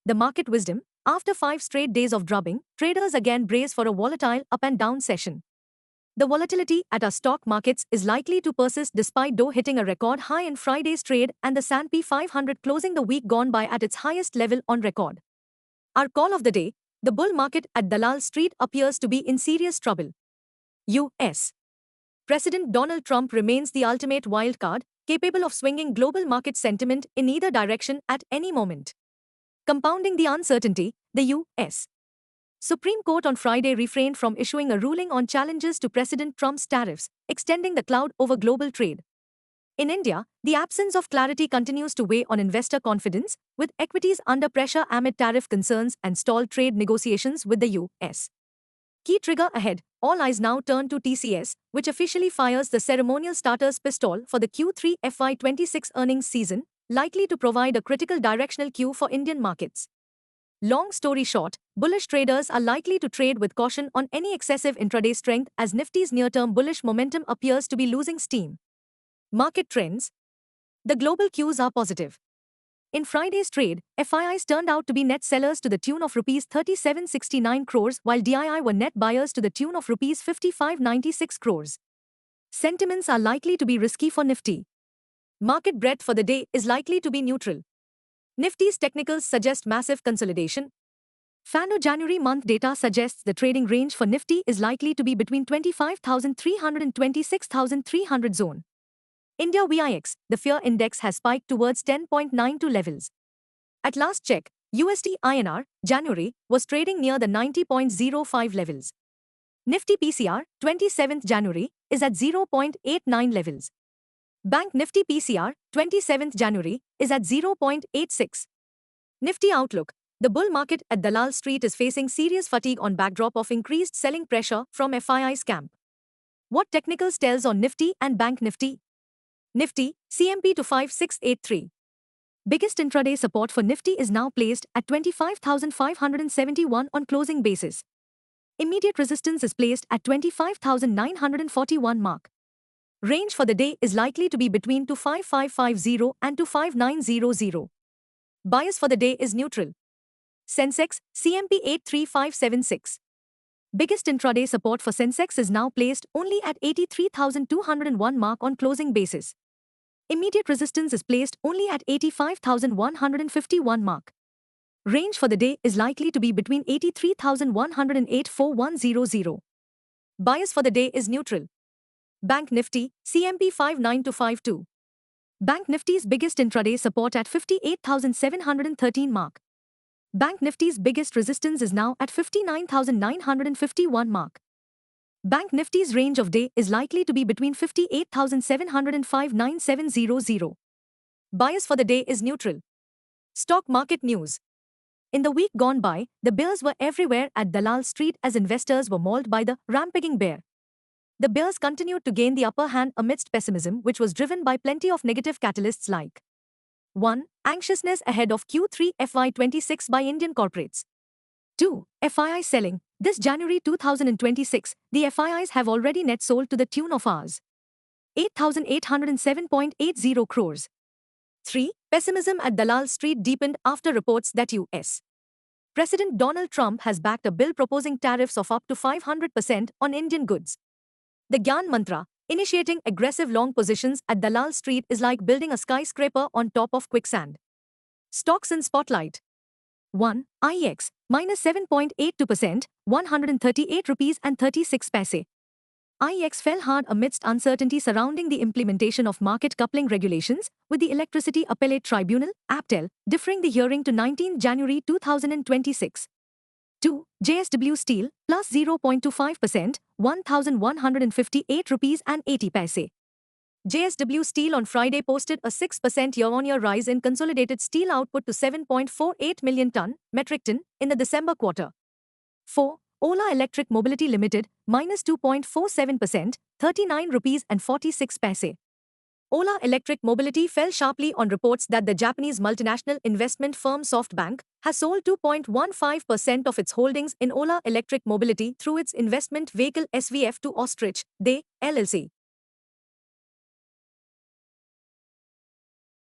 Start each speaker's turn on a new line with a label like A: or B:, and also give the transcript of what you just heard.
A: The market wisdom: after 5 straight days of drubbing, traders again brace for a volatile up and down session. The volatility at our stock markets is likely to persist despite Dow hitting a record high in Friday's trade and the S&P 500 closing the week gone by at its highest level on record. Our call of the day: the bull market at Dalal Street appears to be in serious trouble. U.S. President Donald Trump remains the ultimate wildcard, capable of swinging global market sentiment in either direction at any moment. Compounding the uncertainty, the U.S. Supreme Court on Friday refrained from issuing a ruling on challenges to President Trump's tariffs, extending the cloud over global trade. In India, the absence of clarity continues to weigh on investor confidence, with equities under pressure amid tariff concerns and stalled trade negotiations with the U.S. Key trigger ahead: all eyes now turn to TCS, which officially fires the ceremonial starter's pistol for the Q3 FY26 earnings season, likely to provide a critical directional cue for Indian markets. Long story short, bullish traders are likely to trade with caution on any excessive intraday strength as Nifty's near-term bullish momentum appears to be losing steam. Market trends: the global cues are positive. In Friday's trade, FIIs turned out to be net sellers to the tune of Rs 3769 crores while DII were net buyers to the tune of Rs 5596 crores. Sentiments are likely to be risky for Nifty. Market breadth for the day is likely to be neutral. Nifty's technicals suggest massive consolidation. FANO January month data suggests the trading range for Nifty is likely to be between 25,300 and 26,300 zone. India VIX, the fear index has spiked towards 10.92 levels. At last check, USD INR, January, was trading near the 90.05 levels. Nifty PCR, 27th January, is at 0.89 levels. Bank Nifty PCR, 27th January, is at 0.86. Nifty outlook: the bull market at Dalal Street is facing serious fatigue on backdrop of increased selling pressure from FII's camp. What technicals tells on Nifty and Bank Nifty? Nifty, CMP to 5683. Biggest intraday support for Nifty is now placed at 25,571 on closing basis. Immediate resistance is placed at 25,941 mark. Range for the day is likely to be between 25550 and 25900. Bias for the day is neutral. Sensex, CMP 83576. Biggest intraday support for Sensex is now placed only at 83,201 mark on closing basis. Immediate resistance is placed only at 85,151 mark. Range for the day is likely to be between 83,100 and 84100. Bias for the day is neutral. Bank Nifty, CMP 59252. Bank Nifty's biggest intraday support at 58,713 mark. Bank Nifty's biggest resistance is now at 59,951 mark. Bank Nifty's range of day is likely to be between 58,700 and 59700. Bias for the day is neutral. Stock market news. In the week gone by, the bears were everywhere at Dalal Street as investors were mauled by the rampaging bear. The bears continued to gain the upper hand amidst pessimism, which was driven by plenty of negative catalysts like 1. Anxiousness ahead of Q3 FY26 by Indian corporates. 2. FII selling. This January 2026, the FIIs have already net sold to the tune of Rs 8,807.80 crores. 3. Pessimism at Dalal Street deepened after reports that U.S. President Donald Trump has backed a bill proposing tariffs of up to 500% on Indian goods. The Gyan Mantra: initiating aggressive long positions at Dalal Street is like building a skyscraper on top of quicksand. Stocks in spotlight. 1. IEX, minus 7.82%, 138 rupees and 36 paise. IEX fell hard amidst uncertainty surrounding the implementation of market coupling regulations, with the Electricity Appellate Tribunal, APTEL, deferring the hearing to 19 January 2026. 2. JSW Steel, plus 0.25%, 1,158 rupees and 80 paise. JSW Steel on Friday posted a 6% year-on-year rise in consolidated steel output to 7.48 million metric ton in the December quarter. 4. Ola Electric Mobility Limited, minus 2.47%, 39 rupees and 46 paise. Ola Electric Mobility fell sharply on reports that the Japanese multinational investment firm SoftBank has sold 2.15% of its holdings in Ola Electric Mobility through its investment vehicle SVF to Ostrich, They, LLC.